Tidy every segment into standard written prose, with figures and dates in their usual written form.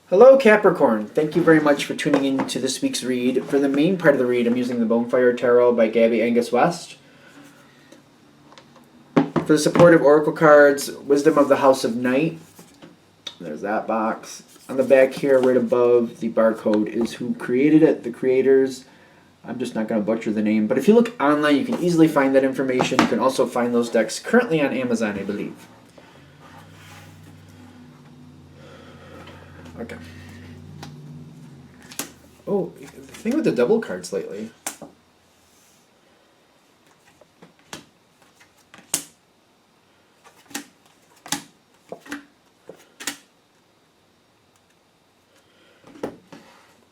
Hello Capricorn, thank you very much for tuning in to this week's read. For the main part of the read, I'm using the Bonefire Tarot by Gabby Angus West. For the supportive oracle cards, Wisdom of the House of Night. There's that box. On the back here, right above the barcode, is who created it, the creators. I'm just not going to butcher the name, but if you look online, you can easily find that information. You can also find those decks currently on Amazon, I believe. Okay. Oh, the thing with the double cards lately.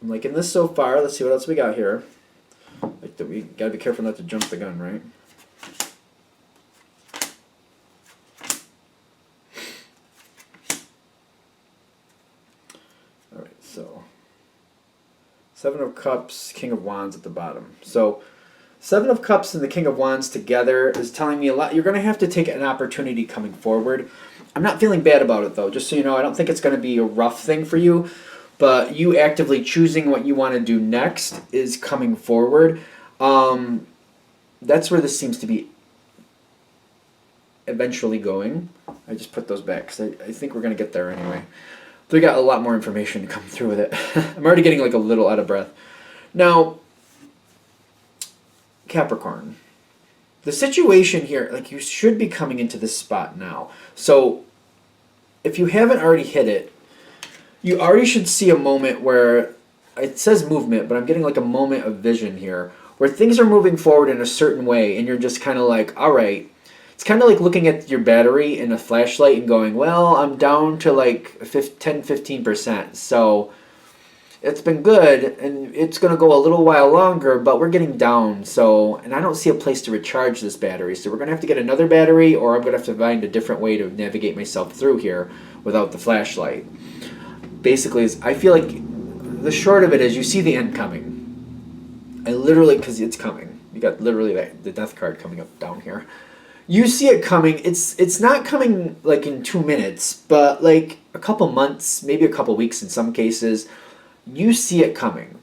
I'm liking this so far. Let's see what else we got here. Like we gotta be careful not to jump the gun, right? Alright, so Seven of Cups, King of Wands at the bottom. So Seven of Cups and the King of Wands together is telling me a lot. You're going to have to take an opportunity coming forward. I'm not feeling bad about it, though. Just so you know, I don't think it's going to be a rough thing for you. But you actively choosing what you want to do next is coming forward. That's where this seems to be eventually going. I just put those back because I think we're going to get there anyway. We got a lot more information to come through with it. I'm already getting like a little out of breath. Now, Capricorn, the situation here, like you should be coming into this spot now. So if you haven't already hit it, you already should see a moment where, it says movement, but I'm getting like a moment of vision here, where things are moving forward in a certain way and you're just kind of like, all right. It's kind of like looking at your battery in a flashlight and going, well, I'm down to like 10-15%. So it's been good and it's going to go a little while longer, but we're getting down. So, and I don't see a place to recharge this battery. So we're going to have to get another battery, or I'm going to have to find a different way to navigate myself through here without the flashlight. Basically, I feel like the short of it is you see the end coming. I literally, because it's coming. You got literally the death card coming up down here. You see it coming. It's not coming like in 2 minutes, but like a couple months, maybe a couple weeks in some cases. You see it coming.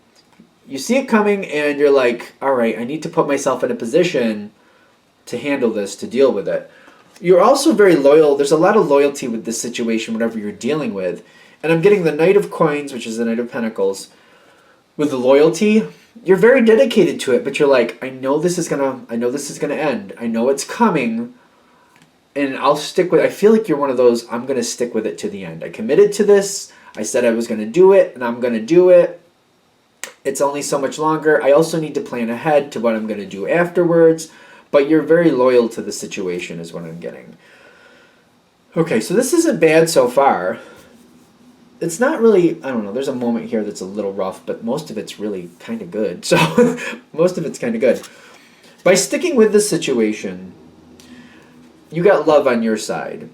You see it coming and you're like, all right, I need to put myself in a position to handle this, to deal with it. You're also very loyal. There's a lot of loyalty with this situation, whatever you're dealing with. And I'm getting the Knight of Coins, which is the Knight of Pentacles. With the loyalty, you're very dedicated to it, but you're like, I know this is gonna end. I know it's coming, and I'll stick with. I feel like you're one of those. I'm gonna stick with it to the end. I committed to this. I said I was gonna do it, and I'm gonna do it. It's only so much longer. I also need to plan ahead to what I'm gonna do afterwards. But you're very loyal to the situation, is what I'm getting. Okay, so this isn't bad so far. It's not really, I don't know, there's a moment here that's a little rough, but most of it's really kind of good. So, most of it's kind of good. By sticking with this situation, you got love on your side.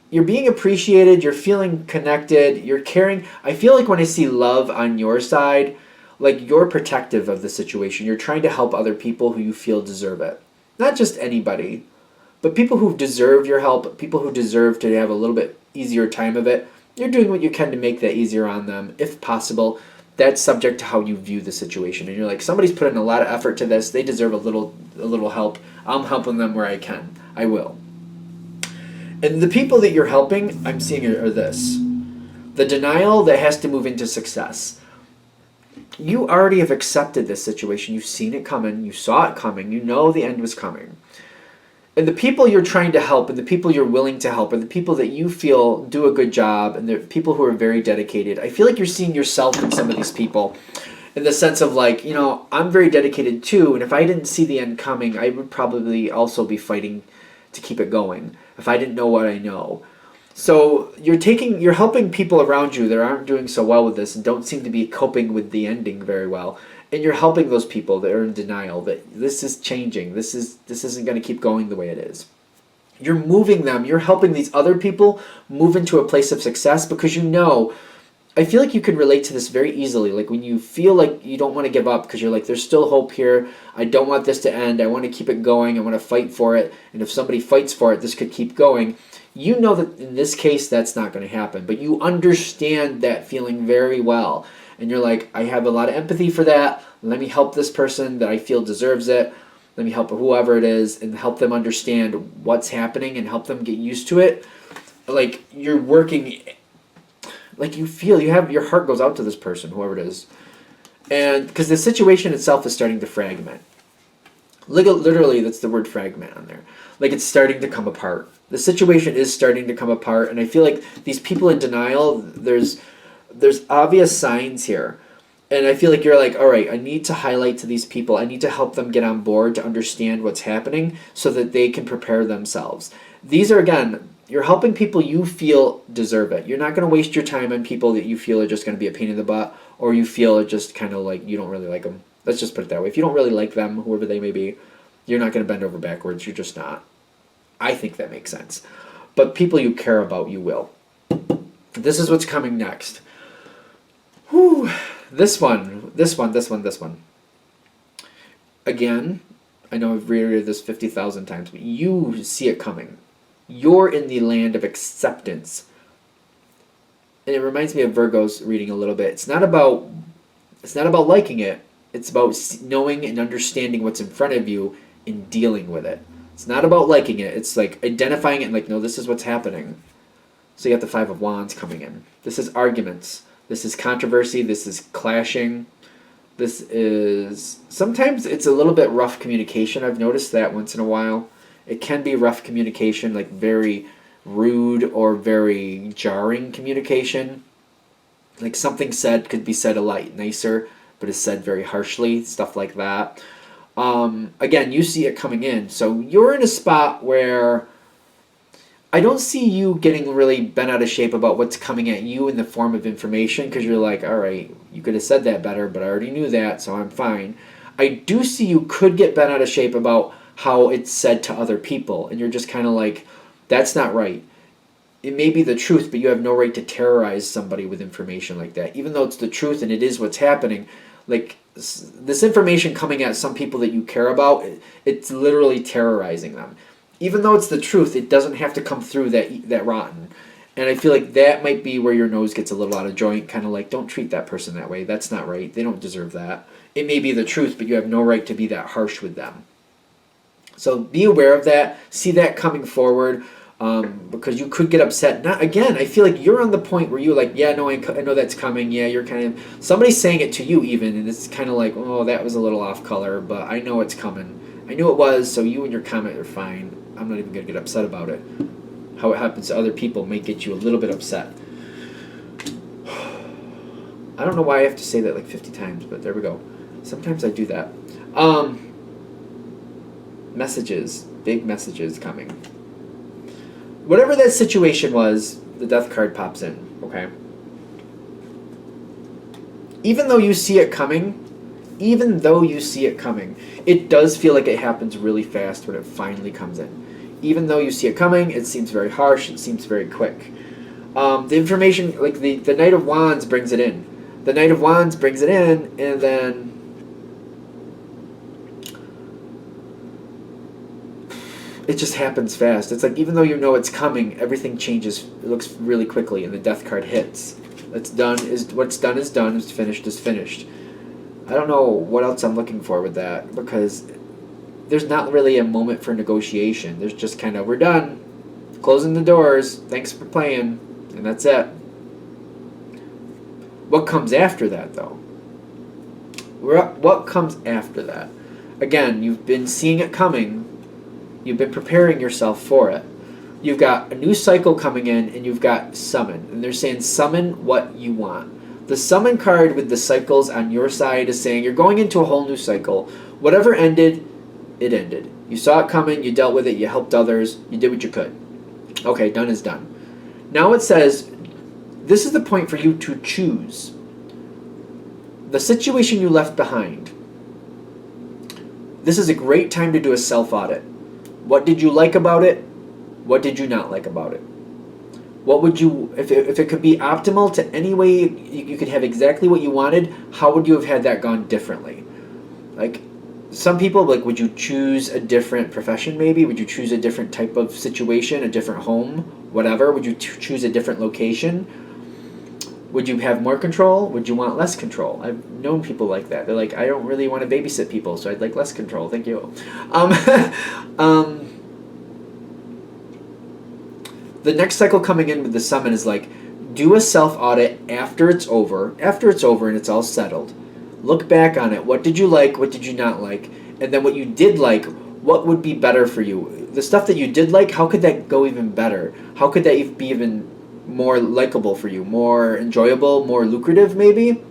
You're being appreciated, you're feeling connected, you're caring. I feel like when I see love on your side, like you're protective of the situation. You're trying to help other people who you feel deserve it. Not just anybody, but people who deserve your help, people who deserve to have a little bit easier time of it. You're doing what you can to make that easier on them, if possible. That's subject to how you view the situation. And you're like, somebody's put in a lot of effort to this. They deserve a little help. I'm helping them where I can. I will. And the people that you're helping, I'm seeing are this. The denial that has to move into success. You already have accepted this situation. You've seen it coming. You saw it coming. You know the end was coming. And the people you're trying to help and the people you're willing to help are the people that you feel do a good job, and they're people who are very dedicated. I feel like you're seeing yourself in some of these people in the sense of like, you know, I'm very dedicated too, and if I didn't see the end coming, I would probably also be fighting to keep it going if I didn't know what I know. So you're helping people around you that aren't doing so well with this and don't seem to be coping with the ending very well. And you're helping those people that are in denial that this is changing. This isn't going to keep going the way it is. You're moving them. You're helping these other people move into a place of success because you know I feel like you could relate to this very easily. Like when you feel like you don't want to give up because you're like, there's still hope here. I don't want this to end. I want to keep it going. I want to fight for it. And if somebody fights for it, this could keep going. You know that in this case, that's not going to happen. But you understand that feeling very well. And you're like, I have a lot of empathy for that. Let me help this person that I feel deserves it. Let me help whoever it is and help them understand what's happening and help them get used to it. Like you're working, like you feel, you have, your heart goes out to this person, whoever it is. And because the situation itself is starting to fragment. Literally, that's the word fragment on there. Like it's starting to come apart. The situation is starting to come apart. And I feel like these people in denial, there's obvious signs here. And I feel like you're like, all right, I need to highlight to these people. I need to help them get on board to understand what's happening so that they can prepare themselves. These are, again, you're helping people you feel deserve it. You're not going to waste your time on people that you feel are just going to be a pain in the butt or you feel are just kind of like you don't really like them. Let's just put it that way. If you don't really like them, whoever they may be, you're not going to bend over backwards. You're just not. I think that makes sense. But people you care about, you will. This is what's coming next. Whew. This one. Again, I know I've reiterated this 50,000 times, but you see it coming. You're in the land of acceptance. And it reminds me of Virgo's reading a little bit. It's not about liking it. It's about knowing and understanding what's in front of you and dealing with it. It's not about liking it. It's like identifying it and like, no, this is what's happening. So you got the Five of Wands coming in. This is arguments. This is controversy. This is clashing. This is... Sometimes it's a little bit rough communication. I've noticed that once in a while. It can be rough communication, like very rude or very jarring communication. Like something said could be said a lot nicer, but is said very harshly, stuff like that. Again, you see it coming in. So you're in a spot where I don't see you getting really bent out of shape about what's coming at you in the form of information because you're like, all right, you could have said that better, but I already knew that, so I'm fine. I do see you could get bent out of shape about how it's said to other people, and you're just kind of like, that's not right. It may be the truth, but you have no right to terrorize somebody with information like that. Even though it's the truth and it is what's happening, like this information coming at some people that you care about, it's literally terrorizing them. Even though it's the truth, it doesn't have to come through that rotten. And I feel like that might be where your nose gets a little out of joint, kind of like, don't treat that person that way. That's not right. They don't deserve that. It may be the truth, but you have no right to be that harsh with them. So be aware of that. See that coming forward, because you could get upset. Not again. I feel like you're on the point where you're like, yeah, no, I know that's coming. Yeah, you're kind of somebody's saying it to you even, and it's kind of like, oh, that was a little off color, but I know it's coming. I knew it was. So you and your comment are fine. I'm not even gonna get upset about it. How it happens to other people may get you a little bit upset. I don't know why I have to say that like 50 times, but there we go. Sometimes I do that. Messages, big messages coming. Whatever that situation was, the Death card pops in, okay? Even though you see it coming, it does feel like it happens really fast when it finally comes in. Even though you see it coming, it seems very harsh, it seems very quick. The information, like the Knight of Wands brings it in. The Knight of Wands brings it in, and then it just happens fast. It's like even though you know it's coming, everything changes. It looks really quickly, and the Death card hits. What's done is done. What's finished is finished. I don't know what else I'm looking for with that because there's not really a moment for negotiation. There's just kind of, we're done, closing the doors. Thanks for playing, and that's it. What comes after that, though? What comes after that? Again, you've been seeing it coming. You've been preparing yourself for it. You've got a new cycle coming in, and you've got summon. And they're saying summon what you want. The summon card with the cycles on your side is saying you're going into a whole new cycle. Whatever ended, it ended. You saw it coming, you dealt with it, you helped others, you did what you could. Okay, done is done. Now it says, this is the point for you to choose. The situation you left behind. This is a great time to do a self-audit. What did you like about it? What did you not like about it? What would you, if it could be optimal to any way you could have exactly what you wanted, how would you have had that gone differently? Like, some people, like, would you choose a different profession maybe? Would you choose a different type of situation, a different home, whatever? Would you choose a different location? Would you have more control? Would you want less control? I've known people like that. They're like, I don't really want to babysit people, so I'd like less control. Thank you. The next cycle coming in with the summon is like, do a self-audit after it's over and it's all settled. Look back on it. What did you like? What did you not like? And then what you did like, what would be better for you? The stuff that you did like, how could that go even better? How could that be even more likable for you? More enjoyable? More lucrative maybe?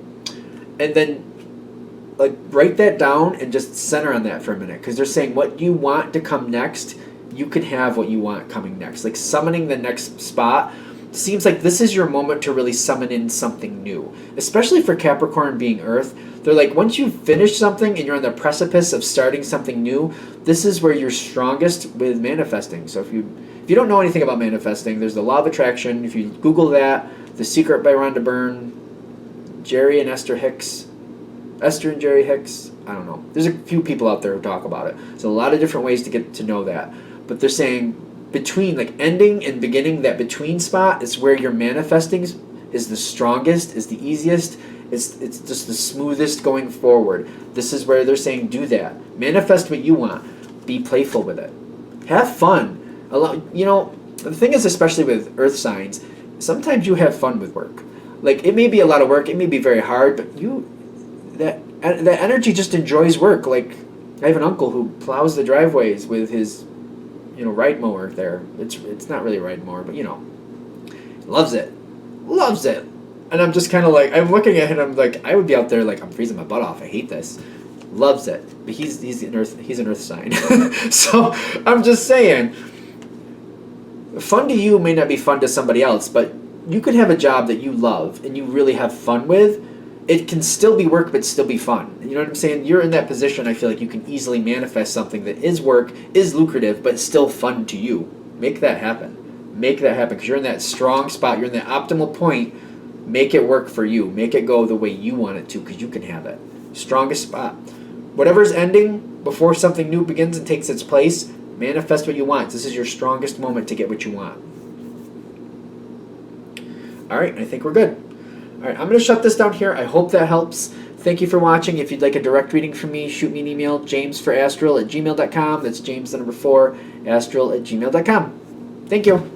And then like write that down and just center on that for a minute. Because they're saying what you want to come next, you can have what you want coming next. Like summoning the next spot seems like this is your moment to really summon in something new. Especially for Capricorn being Earth. They're like, once you finish something and you're on the precipice of starting something new, this is where you're strongest with manifesting. So if you don't know anything about manifesting, there's the law of attraction. If you Google that, The Secret by Rhonda Byrne, Jerry and Esther Hicks, Esther and Jerry Hicks, I don't know. There's a few people out there who talk about it. There's a lot of different ways to get to know that. But they're saying between, like ending and beginning, that between spot is where your manifesting is the strongest, is the easiest, it's just the smoothest going forward. This is where they're saying do that. Manifest what you want. Be playful with it. Have fun. The thing is, especially with earth signs, sometimes you have fun with work. Like, it may be a lot of work, it may be very hard, but that energy just enjoys work. Like, I have an uncle who plows the driveways with his ride mower there. It's not really a ride mower, but loves it. And I'm just kind of like, I'm looking at him, I'm like, I would be out there like, I'm freezing my butt off. I hate this. Loves it. But he's an earth sign. So I'm just saying, fun to you may not be fun to somebody else, but you could have a job that you love and you really have fun with. It can still be work, but still be fun. You know what I'm saying? You're in that position, I feel like you can easily manifest something that is work, is lucrative, but still fun to you. Make that happen. Because you're in that strong spot. You're in that optimal point. Make it work for you. Make it go the way you want it to, because you can have it. Strongest spot. Whatever's ending, before something new begins and takes its place, manifest what you want. This is your strongest moment to get what you want. All right, I think we're good. All right, I'm going to shut this down here. I hope that helps. Thank you for watching. If you'd like a direct reading from me, shoot me an email, jamesforastral@gmail.com. That's James, the number 4, astral@gmail.com. Thank you.